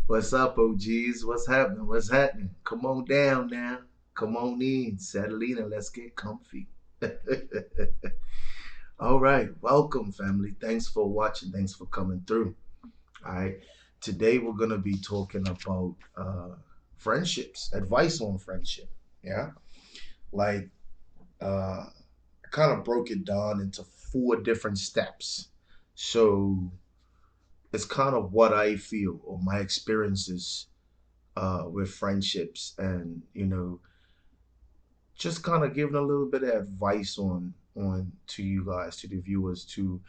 What's up, OGs? What's happening? What's happening? Come on down now. Come on in. Settle in and let's get comfy. All right. Welcome, family. Thanks for watching. Thanks for coming through. All right. Today, we're going to be talking about friendships, advice on friendship. Yeah. Like, I kind of broke it down into four different steps. So, it's kind of what I feel or my experiences with friendships and just kind of giving a little bit of advice on to you guys, to the viewers, to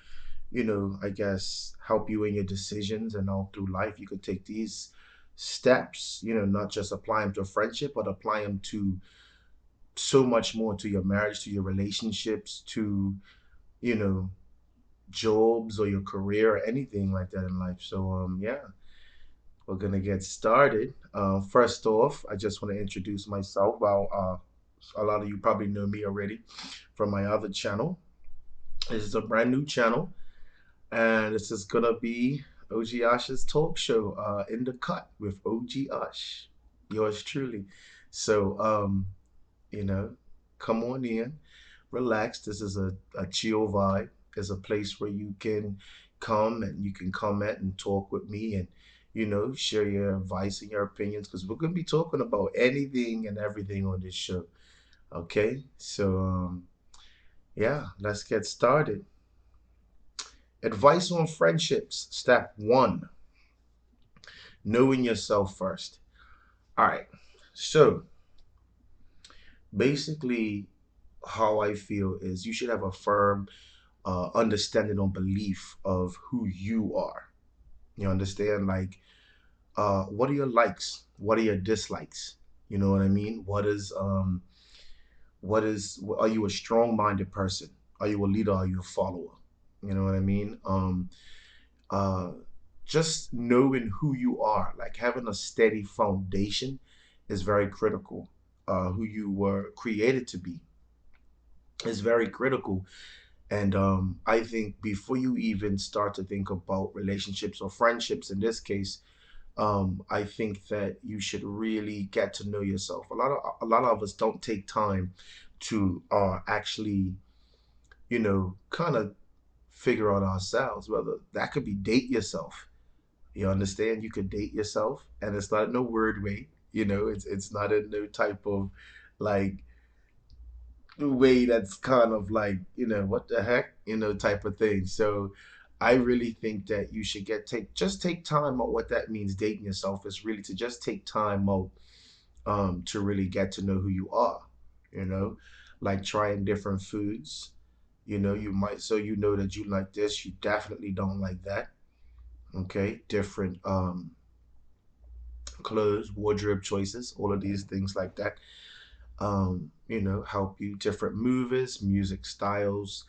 I guess help you in your decisions and all through life. You could take these steps, not just apply them to a friendship, but apply them to so much more, to your marriage, to your relationships, to you know jobs or your career or anything like that in life. So yeah, we're gonna get started. First off, I just want to introduce myself. Well, a lot of you probably know me already from my other channel. This is a brand new channel, and this is gonna be OG Ash's talk show, in the cut with OG Ash, yours truly. So, you know, come on in, relax. This is a chill vibe. It's a place where you can come and you can comment and talk with me and share your advice and your opinions, because we're gonna be talking about anything and everything on this show. Okay, so yeah, let's get started. Advice on friendships. Step one: knowing yourself first. All right, so basically, how I feel is you should have a firm understanding or belief of who you are. You understand? Like, what are your likes? What are your dislikes? You know what I mean? Are you a strong-minded person? Are you a leader? Are you a follower? You know what I mean? Uh, just knowing who you are, like having a steady foundation, is very critical. Who you were created to be is very critical. And I think before you even start to think about relationships or friendships in this case, I think that you should really get to know yourself. A lot of us don't take time to actually, kind of figure out ourselves. Whether that could be date yourself. You understand? You could date yourself, and it's not in no word way. It's not in no type of like way that's kind of like what the heck type of thing. So I really think that you should take time out. What that means, dating yourself, is really to just take time out, to really get to know who you are. you know like trying different foods. You might, so that you like this, you definitely don't like that. Okay, different clothes, wardrobe choices, all of these things like that. Help you, different movies, music styles,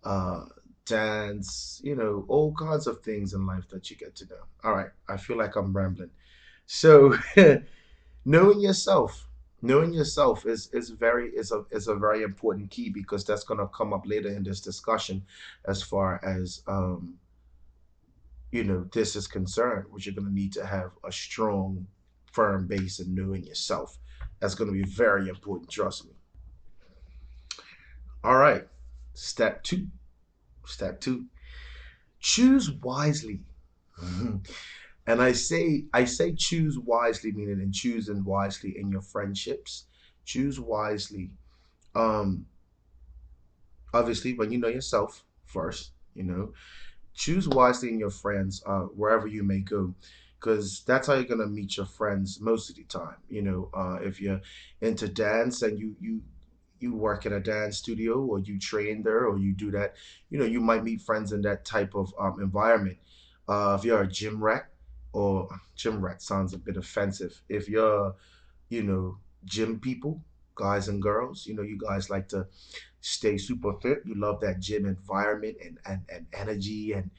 uh, dance, all kinds of things in life that you get to know. All right, I feel like I'm rambling. So, knowing yourself, knowing yourself is a very important key, because that's gonna come up later in this discussion, as far as this is concerned, which you're gonna need to have a strong, firm base in knowing yourself. That's gonna be very important. Trust me. All right, step two. Step two: choose wisely. And I say choose wisely, meaning in choosing wisely in your friendships. Choose wisely. Um, Obviously, when you know yourself first, choose wisely in your friends, wherever you may go, because that's how you're gonna meet your friends most of the time. If you're into dance and you work in a dance studio, or you train there, or you do that, you might meet friends in that type of environment. If you're a gym rat, or gym rat sounds a bit offensive. If you're, you know, gym people, guys and girls, you guys like to stay super fit. You love that gym environment and energy and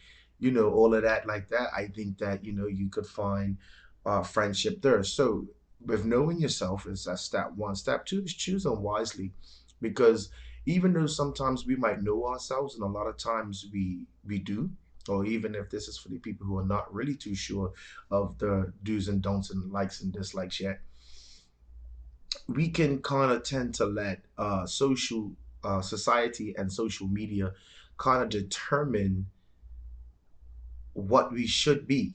all of that like that. I think that you could find friendship there. So with knowing yourself is that step one. Step two is choosing wisely, because even though sometimes we might know ourselves, and a lot of times we do, or even if this is for the people who are not really too sure of the do's and don'ts and likes and dislikes yet, we can kind of tend to let social society and social media kind of determine what we should be,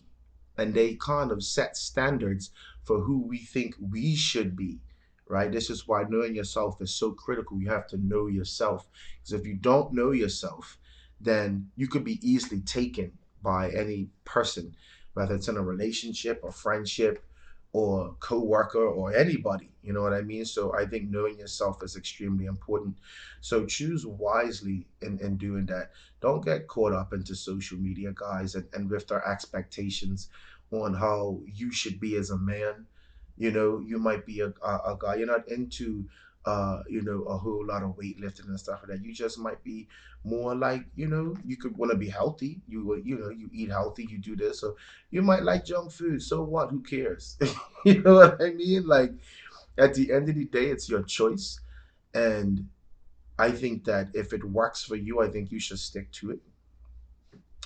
and they kind of set standards for who we think we should be, right? This is why knowing yourself is so critical. You have to know yourself, because if you don't know yourself, then you could be easily taken by any person, whether it's in a relationship or friendship or co-worker or anybody, you know what I mean? So I think knowing yourself is extremely important. So choose wisely in doing that. Don't get caught up into social media, guys, and with their expectations on how you should be as a man. You know, you might be a guy, you're not into a whole lot of weightlifting and stuff like that. You just might be more like, you could want to be healthy. You eat healthy, you do this. So you might like junk food. So what? Who cares? You know what I mean? Like, at the end of the day, it's your choice. And I think that if it works for you, I think you should stick to it.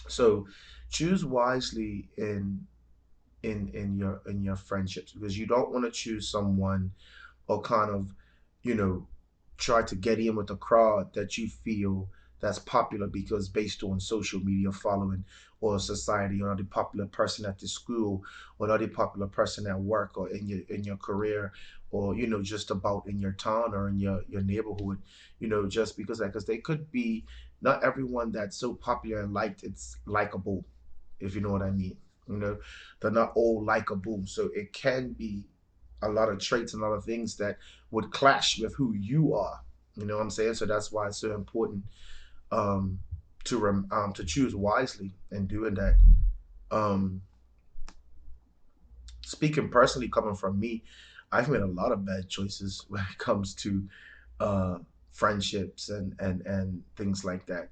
So choose wisely in your friendships, because you don't want to choose someone or kind of, you know, try to get in with a crowd that you feel that's popular because based on social media following or society, or the popular person at the school, or the popular person at work, or in your career, or just about in your town or in your neighborhood, just because they could be, not everyone that's so popular and liked it's likable, if you know what I mean. You know, they're not all likable. So it can be a lot of traits and a lot of things that would clash with who you are. You know what I'm saying? So that's why it's so important um, to choose wisely in doing that. Um, Speaking personally, coming from me, I've made a lot of bad choices when it comes to uh, friendships and things like that.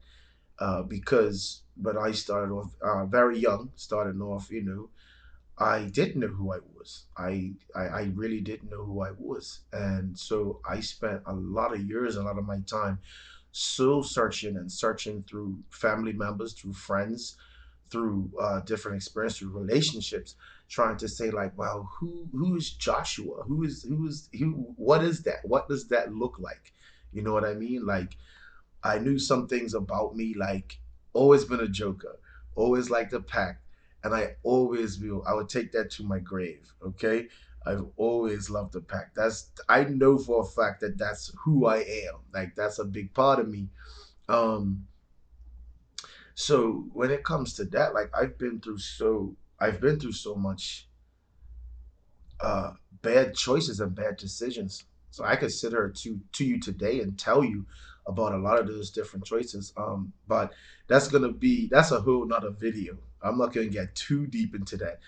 Because when I started off very young, starting off, I didn't know who I was. I really didn't know who I was. And so I spent a lot of years, a lot of my time soul searching and searching through family members, through friends, through different experiences, through relationships, trying to say like, well, who is Joshua? Who? What is that? What does that look like? You know what I mean? Like, I knew some things about me, like always been a joker, always liked to pack, and I always will. I would take that to my grave. Okay, I've always loved to pack. I know for a fact that that's who I am. Like, that's a big part of me. Um, so when it comes to that, like, I've been through so much uh, bad choices and bad decisions. So I could sit here to you today and tell you about a lot of those different choices. But that's a whole nother video. I'm not gonna get too deep into that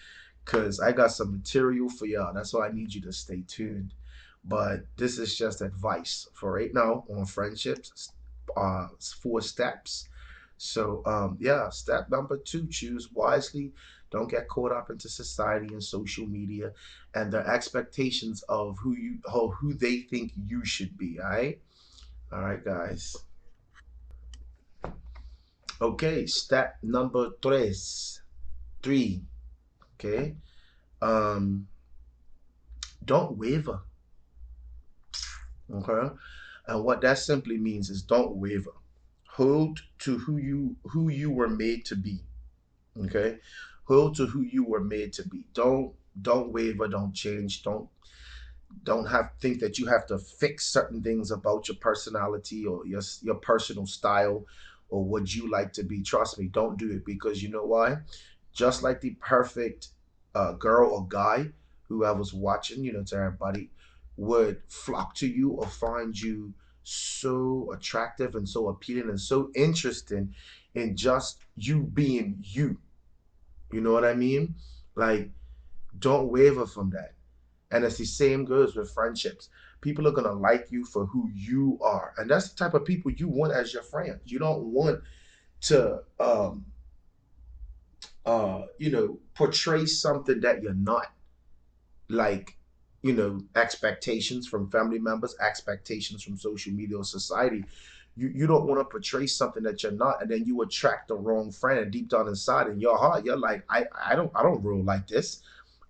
because I got some material for y'all. That's why I need you to stay tuned. But this is just advice for right now on friendships. 4 steps. So yeah, step number 2: choose wisely. Don't get caught up into society and social media and the expectations of who they think you should be. All right, guys. Okay, step number three. Okay, um, don't waver. Okay, and what that simply means is don't waver. Hold to who you were made to be. Okay, hold to who you were made to be. Don't waver. Don't change. Don't have think that you have to fix certain things about your personality or your personal style or what you like to be. Trust me, don't do it, because you know why? Just like the perfect girl or guy who I was watching, to everybody, would flock to you or find you so attractive and so appealing and so interesting in just you being you. You know what I mean? Like, don't waver from that. And it's the same goes with friendships. People are gonna like you for who you are, and that's the type of people you want as your friends. You don't want to, portray something that you're not. Like, expectations from family members, expectations from social media or society. You don't want to portray something that you're not, and then you attract the wrong friend. And deep down inside in your heart, you're like, I don't roll like this.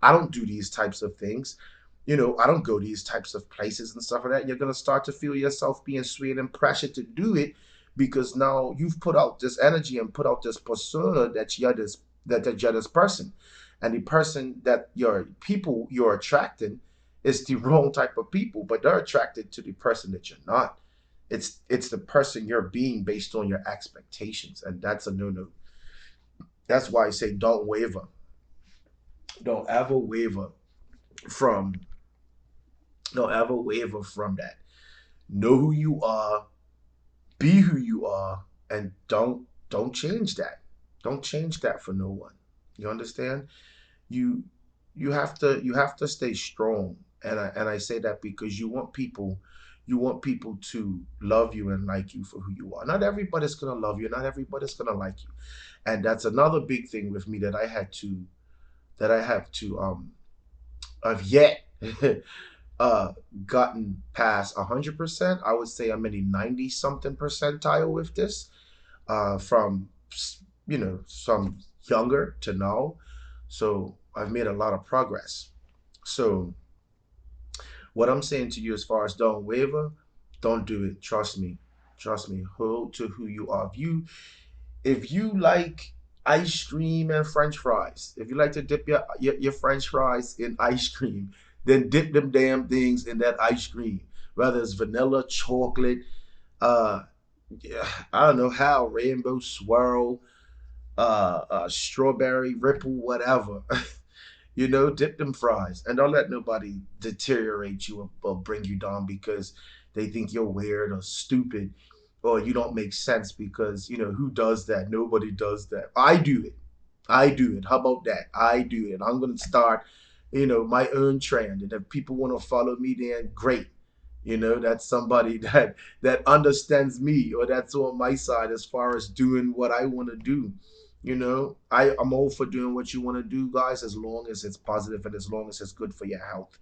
I don't do these types of things. I don't go these types of places and stuff like that. You're gonna start to feel yourself being swayed and pressured to do it because now you've put out this energy and put out this persona that you're this person, and the person that your people you're attracting is the wrong type of people, but they're attracted to the person that you're not. It's the person you're being based on your expectations, and that's a no-no. That's why I say don't ever waver from don't ever waver from that. Know who you are, be who you are, and don't change that. Don't change that for no one. You understand? you you have to stay strong, and I say that because you want people to love you and like you for who you are. Not everybody's gonna love you, not everybody's gonna like you, and that's another big thing with me that I have to have yet uh gotten past 100%. I would say I'm in a 90 something percentile with this, from some younger to now. So I've made a lot of progress. So what I'm saying to you as far as don't waver, don't do it. Trust me. Trust me. Hold to who you are. If you like ice cream and French fries, if you like to dip your French fries in ice cream, then dip them damn things in that ice cream. Whether it's vanilla, chocolate, uh yeah, I don't know how, rainbow swirl, strawberry ripple, whatever. Dip them fries, and don't let nobody deteriorate you or bring you down because they think you're weird or stupid or you don't make sense because who does that? Nobody does that. I do it. I do it. How about that? I do it. I'm gonna start, my own trend, and if people want to follow me, then great. That's somebody that understands me or that's on my side as far as doing what I want to do. I'm all for doing what you want to do, guys, as long as it's positive and as long as it's good for your health.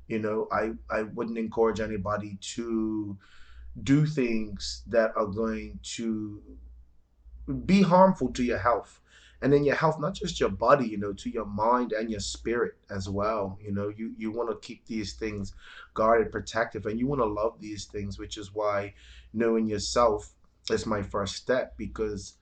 I wouldn't encourage anybody to do things that are going to be harmful to your health. And then your health, not just your body, to your mind and your spirit as well. You want to keep these things guarded, protective, and you want to love these things, which is why knowing yourself is my first step. Because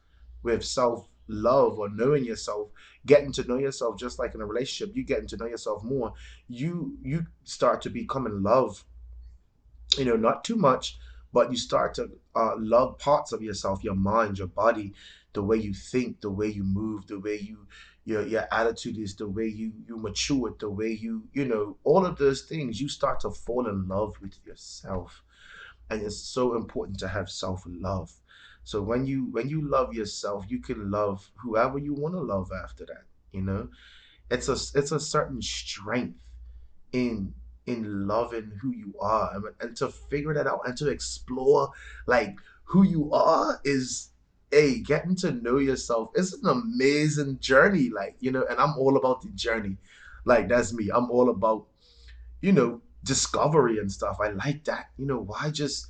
with self love or knowing yourself, getting to know yourself, just like in a relationship, you getting to know yourself more, you start to become in love, not too much, but you start to love parts of yourself, your mind, your body, the way you think, the way you move, the way your attitude is, the way you mature, the way all of those things, you start to fall in love with yourself. And it's so important to have self-love. So when you love yourself, you can love whoever you want to love after that. You know, it's a certain strength in loving who you are, and to figure that out and to explore like who you are is getting to know yourself. It's an amazing journey, like, and I'm all about the journey. Like, that's me. I'm all about discovery and stuff. I like that. Why just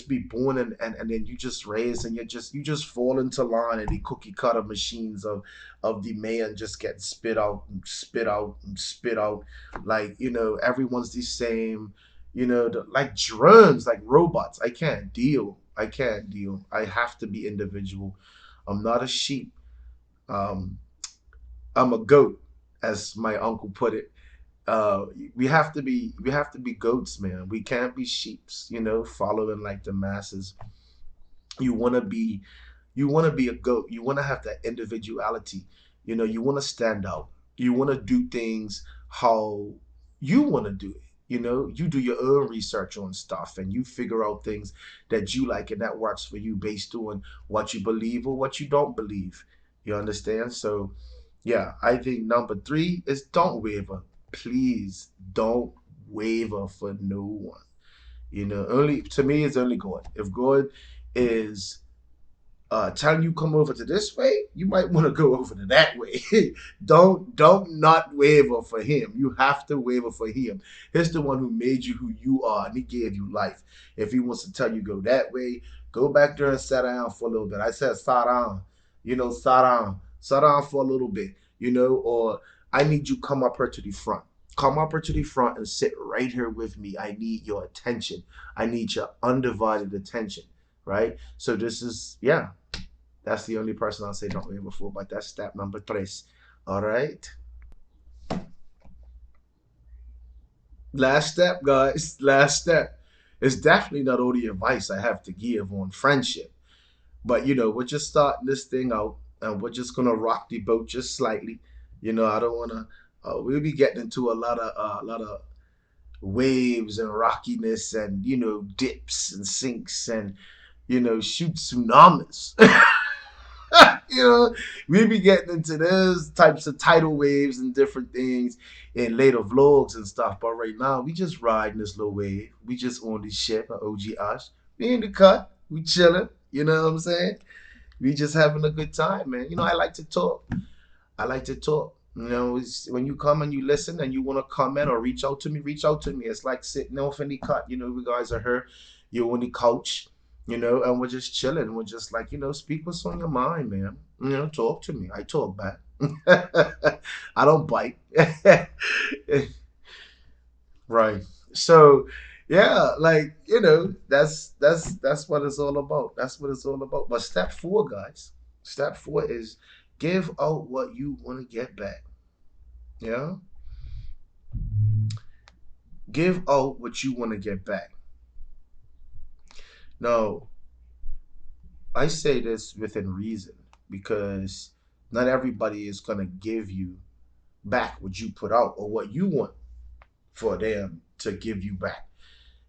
be born, and then you just raise, and you just fall into line, and the cookie cutter machines of the man just get spit out and spit out and spit out. Like, everyone's the same, like drones, like robots. I can't deal. I have to be individual. I'm not a sheep. um I'm a goat, as my uncle put it. uh we have to be goats, man. We can't be sheeps, following like the masses. You want to be you want to be a goat. You want to have that individuality. You want to stand out. You want to do things how you want to do it. You do your own research on stuff, and you figure out things that you like and that works for you based on what you believe or what you don't believe. You understand? So yeah, I think number three is don't waver. Please don't waver for no one. Only to me, it's only God. If God is telling you come over to this way, you might want to go over to that way. Don't not waver for him. You have to waver for him. He's the one who made you who you are, and he gave you life. If he wants to tell you go that way, go back there and sit down for a little bit. I said sit down, sit down for a little bit, or I need you come up here to the front. Come up here to the front and sit right here with me. I need your attention. I need your undivided attention, right? So this is, yeah, that's the only person I'll say don't waver for, but that's step number tres. All right. Last step, guys. Last step. It's definitely not all the advice I have to give on friendship. But we're just starting this thing out, and we're just gonna rock the boat just slightly. I don't wanna. We'll be getting into a lot of waves and rockiness, and dips and sinks, and shoot tsunamis. you know, we be getting into those types of tidal waves and different things in later vlogs and stuff. But right now, we just riding this little wave. We just on this ship at OG Ash. We in the cut. We chilling. You know what I'm saying? We just having a good time, man. I like to talk. I like to talk. When you come and you listen and you want to comment or reach out to me, reach out to me. It's like sitting off in the cut. We guys are here. You're on the couch, and we're just chilling. We're just like, speak what's on your mind, man. Talk to me. I talk back. I don't bite. Right. So, yeah, like, that's what it's all about. That's what it's all about. But step four, guys. Step four is give out what you want to get back. Yeah. Give out what you want to get back. Now, I say this within reason because not everybody is going to give you back what you put out or what you want for them to give you back.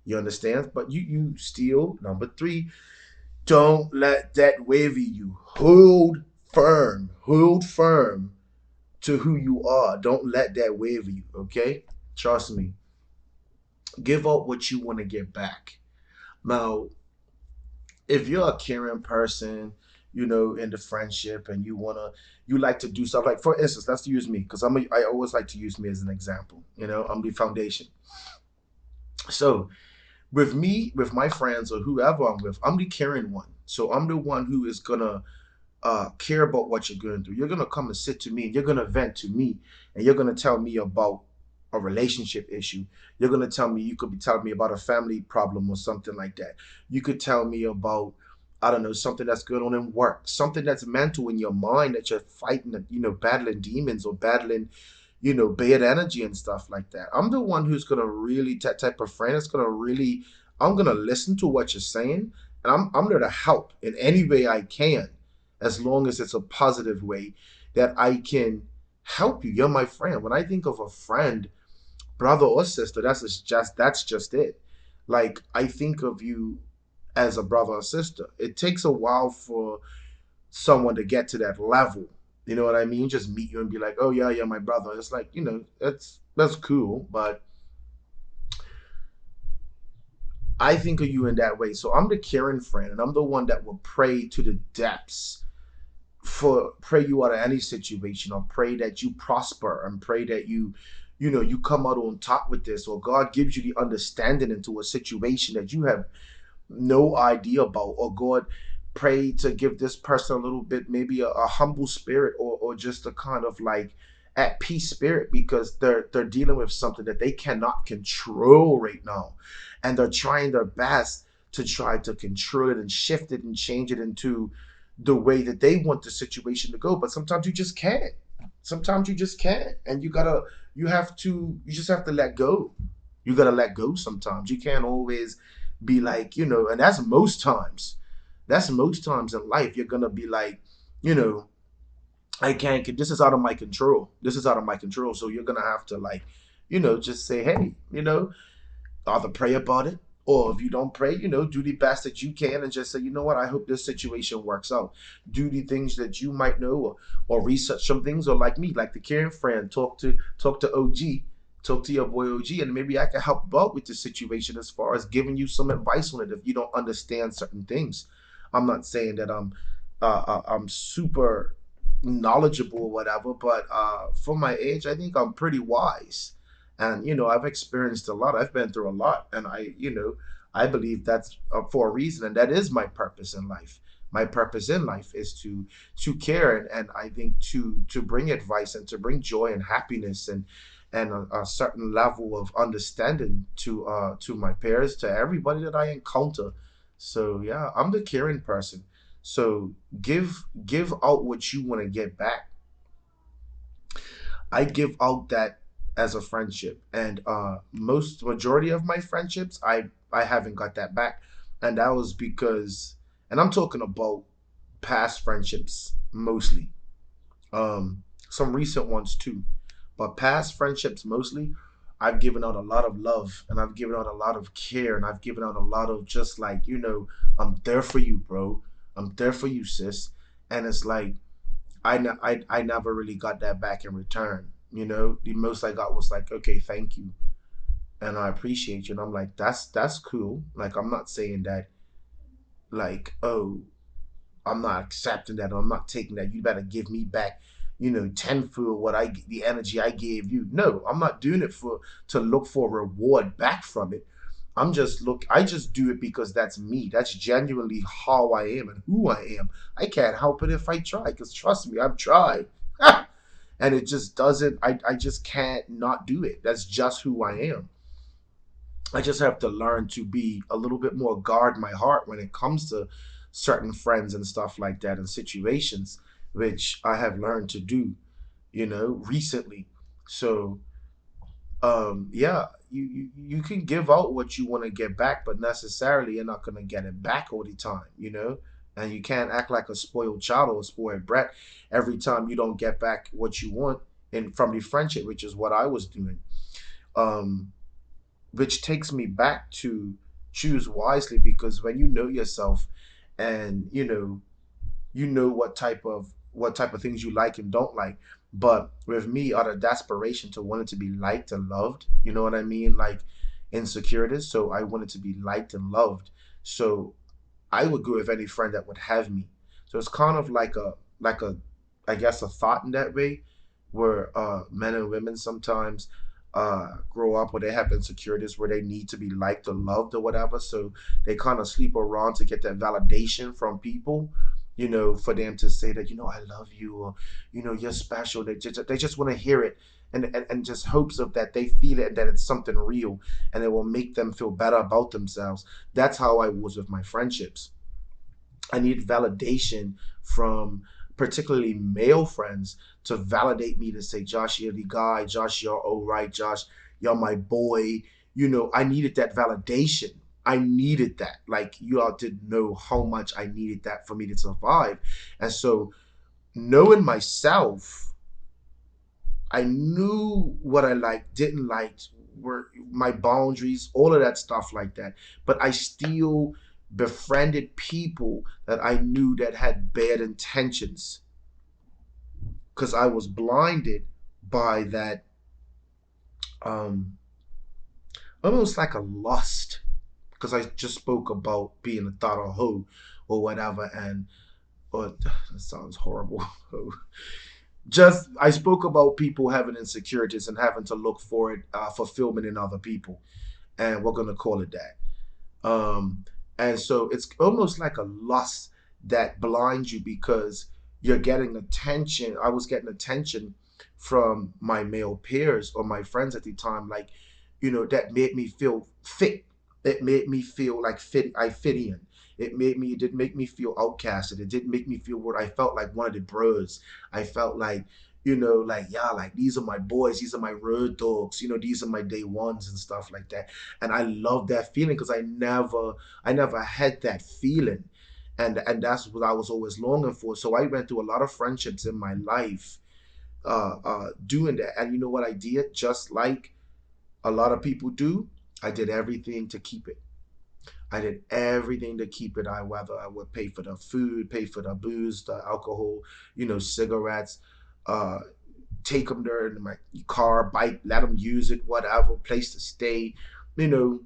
You understand? But you still, number three, don't let that waver you. Hold firm to who you are. Don't let that waver you, okay? Trust me. Give up what you want to get back. Now, if you're a caring person, in the friendship, and you like to do stuff like, for instance, let's use me because I always like to use me as an example. I'm the foundation. So with me, with my friends or whoever I'm with, I'm the caring one. So I'm the one who is gonna care about what you're going through. You're gonna come and sit to me, and you're gonna vent to me, and you're gonna tell me about a relationship issue. You're gonna tell me, you could be telling me about a family problem or something like that. You could tell me about, I don't know, something that's going on in work, something that's mental in your mind that you're fighting, battling demons or battling, bad energy and stuff like that. I'm the one who's gonna really, that type of friend that's gonna really, I'm gonna listen to what you're saying, and I'm there to help in any way I can, as long as it's a positive way that I can help you. You're my friend. When I think of a friend, brother or sister, that's just it. Like, I think of you as a brother or sister. It takes a while for someone to get to that level. You know what I mean? Just meet you and be like, oh yeah, yeah, my brother. It's like, that's cool, but I think of you in that way. So I'm the caring friend, and I'm the one that will pray to the depths, for pray you out of any situation, or pray that you prosper, and pray that you come out on top with this, or God gives you the understanding into a situation that you have no idea about, or God pray to give this person a little bit, maybe a humble spirit, or just a kind of like at peace spirit, because they're dealing with something that they cannot control right now, and they're trying their best to try to control it and shift it and change it into the way that they want the situation to go. But sometimes you just can't. Sometimes you just can't, and you just have to let go. You gotta let go sometimes. You can't always be like, and that's most times in life. You're gonna be like, you know I can't, this is out of my control, this is out of my control. So you're gonna have to, like, just say, hey, either pray about it, or if you don't pray, do the best that you can, and just say, what, I hope this situation works out. Do the things that you might know, or research some things, or like me, like the caring friend, talk to OG, talk to your boy OG, and maybe I can help out with the situation as far as giving you some advice on it if you don't understand certain things. I'm not saying that I'm I'm super knowledgeable or whatever, but for my age, I think I'm pretty wise. And I've experienced a lot. I've been through a lot, and I believe that's for a reason, and that is my purpose in life. My purpose in life is to care, and I think to bring advice and to bring joy and happiness and a certain level of understanding to my peers, to everybody that I encounter. So yeah, I'm the caring person. So give out what you want to get back. I give out that as a friendship, and most majority of my friendships, I haven't got that back, and that was because, and I'm talking about past friendships mostly, some recent ones too, but past friendships mostly. I've given out a lot of love, and I've given out a lot of care, and I've given out a lot of just like, I'm there for you, bro. I'm there for you, sis. And it's like I never really got that back in return. The most I got was like, okay, thank you, and I appreciate you. And I'm like, that's cool. Like, I'm not saying that, like, oh, I'm not accepting that, or I'm not taking that. You better give me back, tenfold what the energy I gave you. No, I'm not doing it for to look for a reward back from it. I just do it because that's me. That's genuinely how I am and who I am. I can't help it if I try, because trust me, I've tried. And it just doesn't, I just can't not do it. That's just who I am. I just have to learn to be a little bit more guard my heart when it comes to certain friends and stuff like that and situations, which I have learned to do, recently. So yeah, you can give out what you want to get back, but necessarily you're not gonna get it back all the time. And you can't act like a spoiled child or a spoiled brat every time you don't get back what you want and from the friendship, which is what I was doing. um which takes me back to choose wisely, because when you know yourself, and you know what type of things you like and don't like. But with me, out of desperation to wanting to be liked and loved, you know what I mean? Like insecurities. So I wanted to be liked and loved. So I would go with any friend that would have me. So it's kind of like a I guess a thought in that way, where men and women sometimes grow up where they have insecurities where they need to be liked or loved or whatever. So they kind of sleep around to get that validation from people, for them to say that, I love you, or, you're special. They just want to hear it, and just hopes of that they feel it and that it's something real, and it will make them feel better about themselves. That's how I was with my friendships. I need validation from particularly male friends to validate me, to say, Josh, you're the guy. Josh, you're all right. Josh, you're my boy. I needed that validation. I needed that. Like, you all didn't know how much I needed that for me to survive. And so, knowing myself, I knew what I liked, didn't like, were my boundaries, all of that stuff like that. But I still befriended people that I knew that had bad intentions, because I was blinded by that, um almost like a lust, because I just spoke about being a thought or hoe or whatever. And or that sounds horrible. Just I spoke about people having insecurities and having to look for it, fulfillment in other people, and we're gonna call it that. And so it's almost like a lust that blinds you, because you're getting attention. I was getting attention from my male peers or my friends at the time, like, that made me feel fit. It made me feel like I fit in. It didn't make me feel outcasted. It didn't make me feel what I felt like one of the bros. I felt like, like, yeah, like, these are my boys, these are my road dogs, these are my day ones and stuff like that. And I love that feeling, because I never had that feeling. And that's what I was always longing for. So I went through a lot of friendships in my life, doing that. And you know what I did? Just like a lot of people do, I did everything to keep it. I did everything to keep it. Whether I would pay for the food, pay for the booze, the alcohol, cigarettes, uh, take them there in my car, bike, let them use it, whatever, place to stay, you know,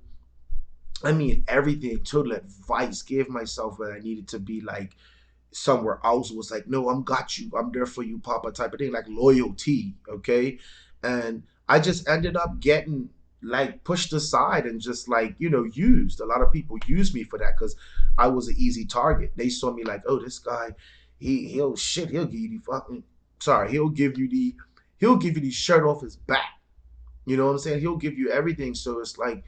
I mean, everything, total advice, gave myself what I needed to be like, somewhere else was like, no, I'm got you, I'm there for you, Papa, type of thing, like loyalty, okay? And I just ended up getting like pushed aside and just like, used. A lot of people used me for that because I was an easy target. They saw me like, oh, this guy, he'll give you the fucking, sorry, he'll give you the shirt off his back. You know what I'm saying? He'll give you everything. So it's like,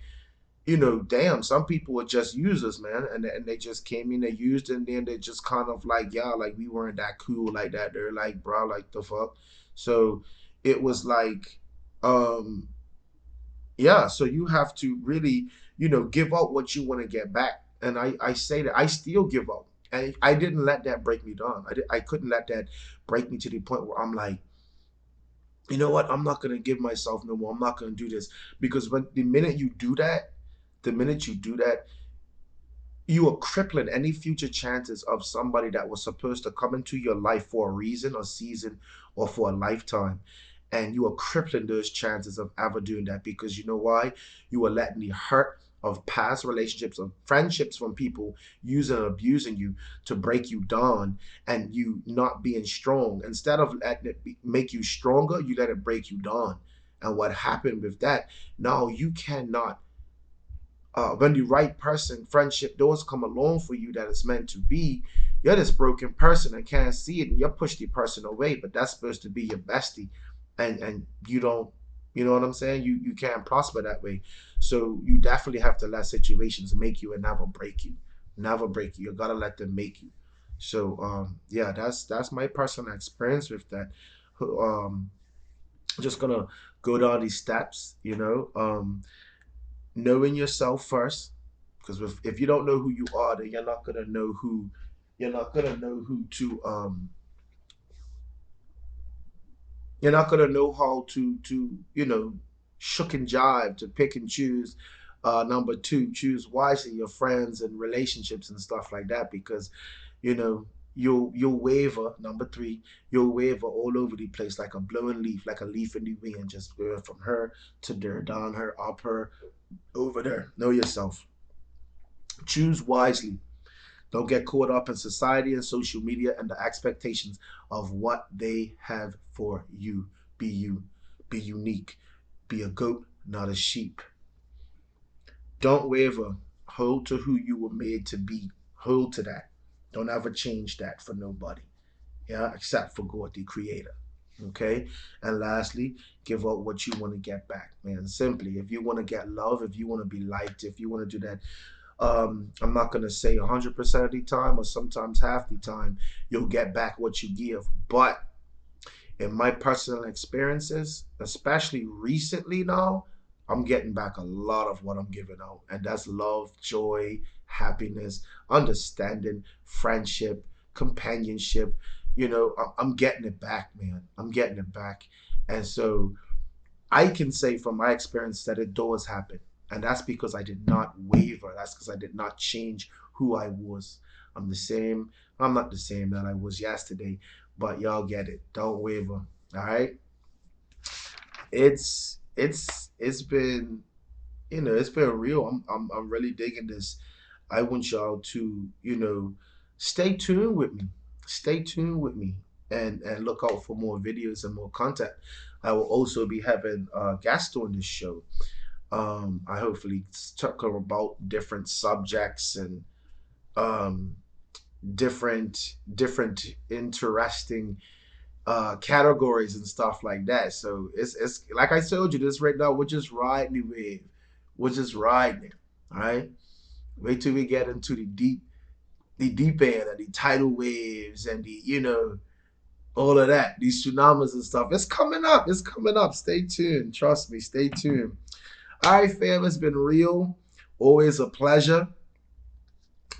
damn, some people were just users, man, and they just came in, they used, and then they just kind of like, yeah, like we weren't that cool like that. They're like, bro, like the fuck. So it was like, um, yeah. So you have to really, give up what you want to get back. And I say that I still give up, and I didn't let that break me down. I couldn't let that break me to the point where I'm like, you know what? I'm not gonna give myself no more. I'm not gonna do this because when the minute you do that, you are crippling any future chances of somebody that was supposed to come into your life for a reason, a season, or for a lifetime. And you are crippling those chances of ever doing that because you know why? You are letting the hurt of past relationships, of friendships from people using and abusing you to break you down and you not being strong. Instead of letting it make you stronger, you let it break you down. And what happened with that? Now you cannot when the right person, friendship doors come along for you that is meant to be, you're this broken person and can't see it, and you push the person away. But that's supposed to be your bestie, and you don't, you know what I'm saying? You can't prosper that way. So you definitely have to let situations make you and never break you, never break you. You gotta let them make you. So yeah, that's my personal experience with that. Um, just gonna go down these steps, knowing yourself first, because if you don't know who you are, then you're not gonna know who to you're not gonna know how to shook and jive, to pick and choose. Number two, choose wisely your friends and relationships and stuff like that, because you know you'll waver. Number three, you'll waver all over the place like a blowing leaf, like a leaf in the wind, just from her to there, down her, up her, over there. Know yourself. Choose wisely. Don't get caught up in society and social media and the expectations of what they have for you. Be you. Be unique. Be a goat, not a sheep. Don't waver. Hold to who you were made to be. Hold to that. Don't ever change that for nobody. Yeah, except for God, the creator. Okay? And lastly, give up what you want to get back, man. Simply, if you want to get love, if you want to be liked, if you want to do that, I'm not going to say 100% of the time or sometimes half the time you'll get back what you give. But in my personal experiences, especially recently now, I'm getting back a lot of what I'm giving out. And that's love, joy, happiness, understanding, friendship, companionship. I'm getting it back, man. I'm getting it back. And so I can say from my experience that it does happen. And that's because I did not waver. That's because I did not change who I was. I'm the same. I'm not the same that I was yesterday, but y'all get it. Don't waver. All right. It's been it's been real. I'm really digging this. I want y'all to stay tuned with me. Stay tuned with me and look out for more videos and more content. I will also be having guests on this show. I hopefully talk about different subjects and um, different interesting categories and stuff like that. So it's like I told you this right now. We're just riding the wave. We're just riding it. All right. Wait till we get into the deep end and the tidal waves and the all of that, these tsunamis and stuff. It's coming up. It's coming up. Stay tuned. Trust me. Stay tuned. All right, fam. It's been real. Always a pleasure.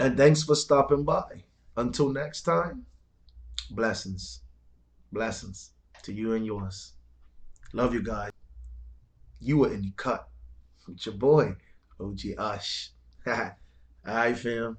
And thanks for stopping by. Until next time, blessings. Blessings to you and yours. Love you guys. You were in the cut with your boy, OG Ush. All right, fam.